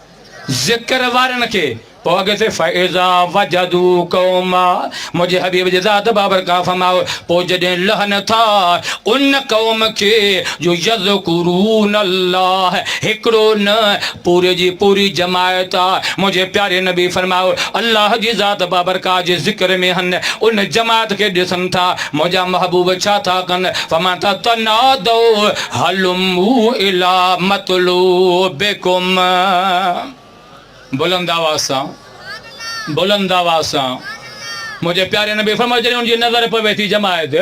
ज़िक्र वारनि खे। पोइ अॻिते फ़इज़ा वजदू क़ौमा, मुंहिंजे हबीब जी ज़ात बाबरकात फरमाओ, पोइ जॾहिं लहन था उन क़ौम खे जो यज़कुरूनल्लाह, हिकिड़ो न पूरे जी पूरी जमायत आहे। मुंहिंजे प्यारे नबी फरमाओ, अल्लाह जी ज़ात बाबरकात जे ज़िक्र में हन, उन जमात खे ॾिसनि था। मुंहिंजा महबूब छा था कनि? फरमाइनि था, तनादो हलुमू इला मतलूबिकुम। बुलंद आवाज़ सां, बुलंद आवाज़ सां। मुंहिंजे प्यारे नबी फरमायो, जॾहिं उनजी नज़र पवे थी जमायत,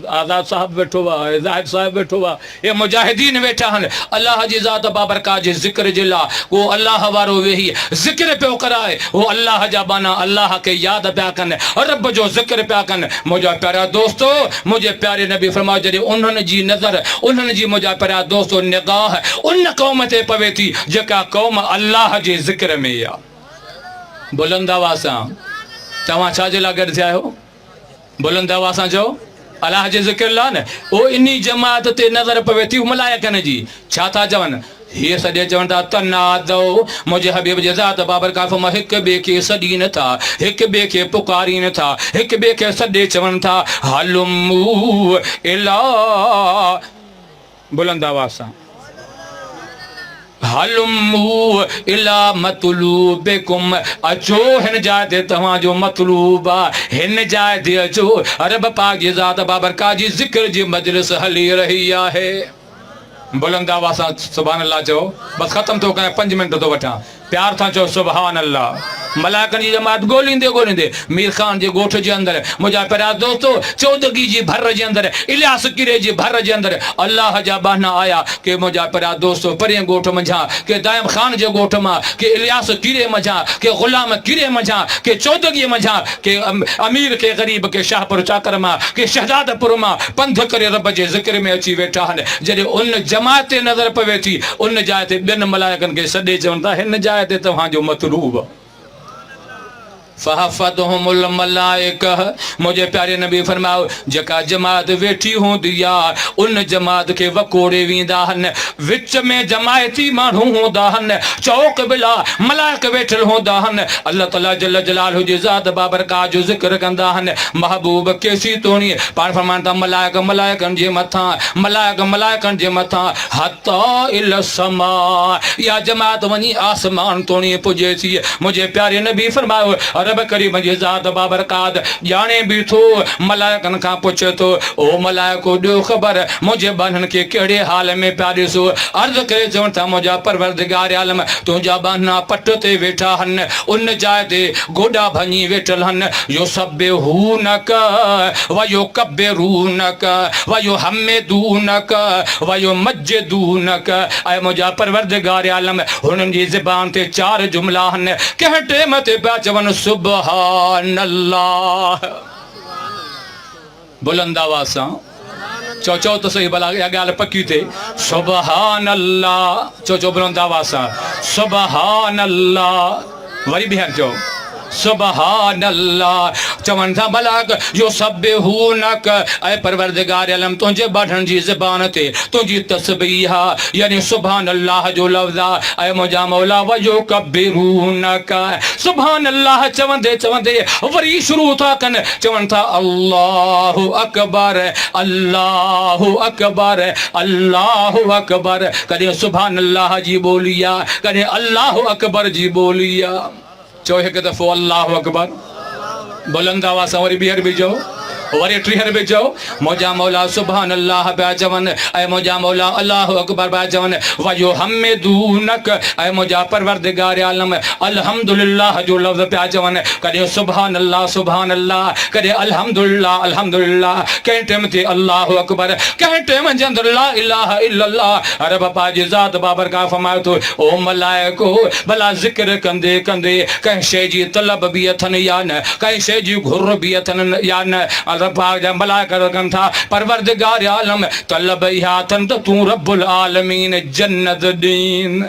आज़ाद साहब वेठो आहे, ज़ाहिद साहब वेठो आहे, ये मुजाहिदीन वेठा आहिनि अल्लाह जी ज़ात बाबरकात जे ज़िक्र जे लाइ। उहो अल्लाह वारो वेही ज़िक्र पियो कराए, उहो अल्लाह जा बाना अल्लाह खे यादि पिया कनि, रब जो ज़िक्र पिया कनि। मुंहिंजा प्यारा दोस्तो, मुंहिंजे प्यारे नबी फरमायो, जॾहिं उन्हनि जी नज़र, उन्हनि जी, मुंहिंजा प्यारा दोस्तो, निगाह उन क़ौम ते पवे थी जेका क़ौम अल्लाह जे ज़िक्र में आहे। बुलंद आवाज़ सां। तव्हां छाजे लाइ गॾु थिया आहियो? बुलंद आवाज़ सां चओ। अल्लाह जे ज़िक्र लाइ न। उहो इन जमात ते नज़र पवे थी मलाइकनि जी। छा था चवनि? हीअ सॼे चवनि था, तनादो, मुंहिंजे हबीब जे ज़ात बाबरकात फरमायो, हिक ॿिए खे सॾीनि था, हिक ॿिए खे पुकारीनि था, हिक ॿिए खे सॾे चवनि था, हलुमू इला, बुलंद आवाज़ सां, हलुमू इला मतलूबिकुम, अचो हिन जाइ ते तव्हांजो मतलूब आहे, हिन जाइ ते अचो। रब पाक जी ज़ात बाबरकात जी ज़िक्र जी मजलिस हली रही आहे। बुलंद आवाज़ सां सुभान अल्लाह चओ। बसि ख़तमु थो कयां, 5 मिंट थो वठां। प्यार सां चओ सुभान अल्लाह। मलाइकनि जी जमात ॻोल्हींदे ॻोल्हींदे मीर ख़ान जे ॻोठ जे अंदरि, मुंहिंजा प्यारा दोस्तो, चौदगी जी भर जे अंदरि, इलियास किरे जी भर जे अंदरि अल्लाह जा बहाना आया के मुंहिंजा प्यारा दोस्तो परियां ॻोठ मंझां, के दाइम ख़ान जे ॻोठ मां, के इलियास किरे मंझां, के ग़ुलाम किरे मंझां, के चौदगीअ मंझां, के अमीर के ग़रीब, के शाहपुर चाकर मां, के शहजादपुर मां पंध करे रब जे ज़िक्र में अची वेठा आहिनि। जॾहिं उन जमात ते नज़र पवे थी, उन जाइ ते ॿियनि मलाइकनि खे सॾे चवनि था, हिन जाइ ते तव्हांजो मतलूब। फ़हफ़दहुमुल मलाइका, मुंहिंजे प्यारे नबी फरमायो, जेका जमात वेठी हूंदी आहे उन जमात खे वकोड़े वेंदा आहिनि। विच में जमायती माण्हू हूंदा आहिनि, चौक बिला मलाइक वेठल हूंदा आहिनि। अल्लाह ताला जल जलालहु जी ज़ात बाबरकात जो ज़िक्र कंदा आहिनि। महबूब केसी तोणी पाण फरमाइनि था, मलाइक मलाइकनि जे मथां, मलाइक मलाइकनि जे मथां, हता इल समा, इहा जमात वञी आसमान तोणी पुॼे थी। मुंहिंजे प्यारे नबी फरमायो, रब करीम जी ज़ात बाबरकात ॼाणे बि थो, मलाइकनि खां पुछे थो, ओ मलाइको ॾियो ख़बर मुंहिंजे बाननि खे कहिड़े हाल में पिया ॾिसो। अर्ज़ु करे चवनि था, मुंहिंजा परवरदिगार आलम, तुंहिंजा बाना पट ते वेठा आहिनि, उन जाइ ते गोॾा भञी वेठल आहिनि। यो सब्बिहूनक व युकब्बिरूनक व युहम्मिदूनक व युमज्जिदूनक। ऐं मुंहिंजा परवरदिगार आलम, हुननि जी ज़ुबान ते 4 जुमिला आहिनि। कंहिं टेम ते पिया चवनि सुभान अल्लाह। बुलंद आवाज़ सां चओ, चओ त सही, भला इहा ॻाल्हि पकी थिए। सुभान अल्लाह चओ, चओ बुलंद आवाज़ सां, सुभान अल्लाह। वरी ॿीहर चओ, सुभान अल्लाह। चवनि था मलाइक, यो सब्बिहूनक, ऐं परवरदिगार आलम, तुंहिंजे बाढ़नि जी ज़बान ते तुंहिंजी तस्बीह आहे, यानी सुभान अल्लाह जो लफ़्ज़ आहे। ऐं मुंहिंजा मौला व युकब्बिरूनक, सुभान अल्लाह चवंदे चवंदे वरी शुरू था कनि, चवनि था अल्लाहु अकबर, अल्लाहु अकबर, अल्लाहु अकबर। कॾहिं सुभान अल्लाह जी ॿोली आहे, कॾहिं अल्लाहु अकबर जी ॿोली आहे। चओ हिकु दफ़ो अल्लाहु अकबर। बुलंद आवाज़ सां वरी ॿीहर बि चओ, वरी 30 रुपए चओ मुंहिंजा मौला सुभान अल्लाह पिया चवनि ऐं मुंहिंजा मौला अल्लाह अकबर पिया चवनि वयो हमेदूनक ऐं मुंहिंजा परवरदिगार आलम अल्हम्दुलिल्लाह जो लफ़्ज़ पिया चवनि कॾहिं सुभान अल्लाह कॾहिं अल्हम्दुलिल्लाह अल्हम्दुलिल्लाह कंहिं टाइम ते अल्लाह अकबर कंहिं टाइम जे अंदरि ला इलाहा इल्लल्लाह रब पाक जी ज़ात बाबर का फरमाए थो ओ मलाइको भला ज़िक्र कंदे कंदे कंहिं शइ जी तलब बि अथनि या न कंहिं शइ जी घुर बि अथनि या न मलाइका कनि था परवरदिगार आलम तलब इहा अथनि त तूं रब्बुल आलमीन जन्नत ॾीन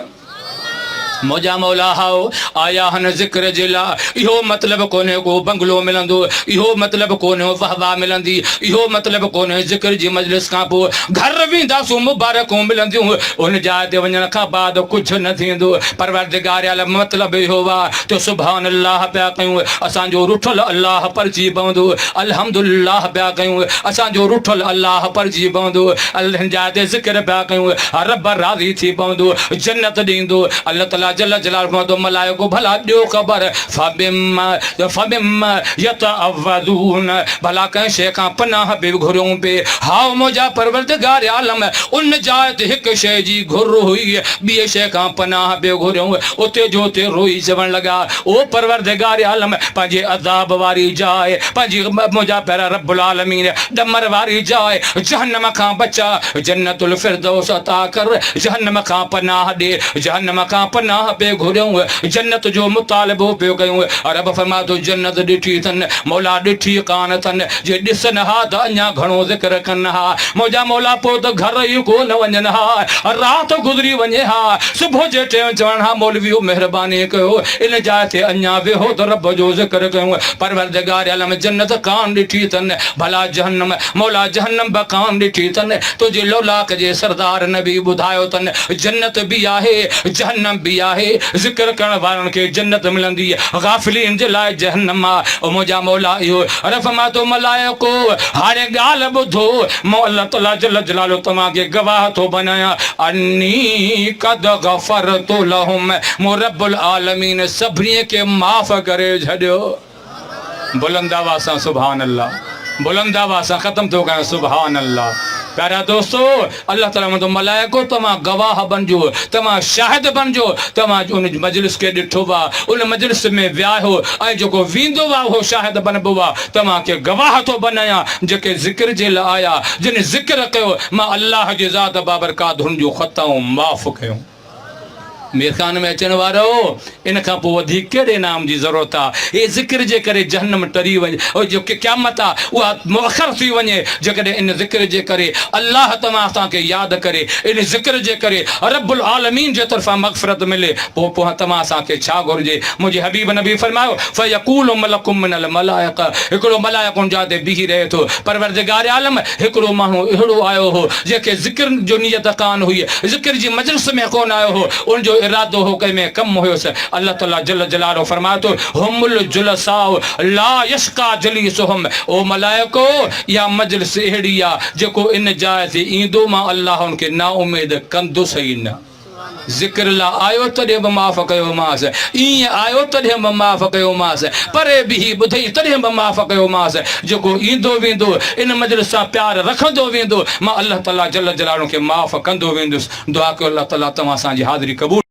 मुंहिंजा मौला हाओ आया हन ज़िक्र जे लाइ इहो मतिलबु कोन्हे को बंगलो मिलंदो इहो मतिलबु कोन्हे वाह मिलंदी इहो मतिलबु कोन्हे ज़िक्र जी मजलिस खां पोइ घर वेंदासूं मुबारकूं मिलंदियूं उन जाइ ते वञण खां बाद कुझु न थींदो परवरदिगार आलम मतिलबु इहो आहे त सुभान अल्लाह पिया कयूं असांजो रुठल अल्लाह परजी पवंदो अल्हम्दुलिल्लाह पिया कयूं असांजो रुठल अल्लाह परजी पवंदो अल्लाह जाइ ते ज़िक्र पिया कयूं रब राज़ी थी पवंदो जन्नत ॾींदो अल्लाह ताला जल जलाल तो मलाइको भला ॾियो ख़बर फबिम्मा यतअव्वदून भला कंहिं शइ खां पनाह बि घुरूं पे हाओ मुंहिंजा परवरदिगार आलम उन जाइ ते हिकु शइ जी घुर हुई ॿिए शइ खां पनाह बि घुरूं उते जो उते रोई चवण लॻा ओ परवरदिगार आलम पंहिंजे अज़ाब वारी जाइ पंहिंजी मुंहिंजा पहिरियां रब्बुल आलमीन ॾमर वारी जाइ जहन्नम खां बचा जन्नतुल फिरदौस अता कर जहन्नम खां पनाह ॾे जहन्नम खां पनाह पे घुरियूं जन्नत जो मुतालिबो पियो कयूं रब फरमाए थो जन्नत ॾिठी अथनि मौला ॾिठी कान अथनि जे ॾिसनि हा त अञा घणो ज़िक्र कनि हा मुंहिंजा मौला पोइ त घर ई कोन वञनि हा राति गुज़री वञे हा सुबुह जे टाइम चवनि हा मौलवियो महिरबानी कयो इन जाइ ते अञा वेहो त रब जो ज़िक्र कयूं परवरदिगार आलम जन्नत कान ॾिठी अथनि भला जहन्नम मौला जहन्नम बि कान ॾिठी अथनि तुंहिंजे लौलाक जे सरदार नबी ॿुधायो अथनि जन्नत बि आहे जहन्नम बि आहे ज़िक्र करण वारनि खे जन्नत मिलंदी गाफ़िलीन जे लाइ जहन्नम आहे मुंहिंजा मौला इहो रफ़मा तो मलाइको हाणे ॻाल्हि ॿुधो मां अल्लाह ताला जल जलालो तव्हांखे गवाह थो बणायां अन्नी क़द ग़फ़रतु लहुम मूं रब्बुल आलमीन सभिनी खे माफ़ करे छॾियो बुलंद आवाज़ सां सुभान अल्लाह बुलंद आवाज़ सां ख़त्म थो कयां सुभान अल्लाह प्यारा दोस्तो अल्लाह ताला तो मलाइको तव्हां गवाह बणिजो तव्हां शाहिद बणिजो तव्हां उन मजलिस खे ॾिठो आहे उन मजलिस में विया हो ऐं जेको वेंदो आहे उहो शाहिद बणिबो आहे तव्हांखे गवाह थो बणायां जेके ज़िक्र जे लाइ आया जिन ज़िक्र कयो मां अल्लाह जी ज़ात बाबरकात हुन जो ख़ताऊं माफ़ कयूं मेरखान में अचण वारो इन खां पोइ वधीक कहिड़े नाम जी ज़रूरत आहे हे ज़िक्र जे करे जहन्नम टरी वञे और जो क़यामत आहे उहा मुअख़र थी वञे जेकॾहिं इन ज़िक्र जे करे अल्लाह तव्हां असांखे यादि करे इन ज़िक्र जे करे रब्बुल आलमीन जे तरफ़ां मग़फ़िरत मिले पोइ तव्हां असांखे छा घुरिजे मुंहिंजे हबीब नबी फरमायो फयक़ूलु मलकुम मिनल मलाइका हिकिड़ो मलाइकुनि जा ते बीही रहे थो परवरदिगार आलम हिकिड़ो माण्हू अहिड़ो आयो हो जंहिंखे ज़िक्र जो नियत कान हुई ज़िक्र जी मजलिस में कोन आयो हो उनजो इरादो हो कंहिंमें कमु हुयोसि अल्लाह ताला जल जलालो फरमाए थो हुमुल जुलसाउ ला यश्का जलीसुहुम ओ मलाइको या मजलिस अहिड़ी आहे जेको इन जाइ ते ईंदो मां अल्लाह उनखे ना उमेद कंदुसि ई न ज़िक्र ला आयो तॾहिं बि माफ़ कयोमांसि ईअं आयो तॾहिं बि माफ़ कयोमांसि परे बि ॿुधई तॾहिं बि माफ़ कयोमांसि जेको ईंदो वेंदो इन मजलिस सां प्यार रखंदो वेंदो मां अल्लाह ताला जल जलालो खे माफ़ कंदो वेंदुसि दुआ कयो अल्लाह ताला तव्हां असांजी हाज़िरी क़बूल